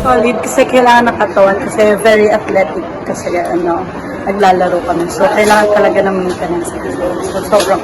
solid kasi kailangan ng katawan kasi very athletic kasi naglalaro kami. So, kailangan talaga ng maintenance. So, sobrang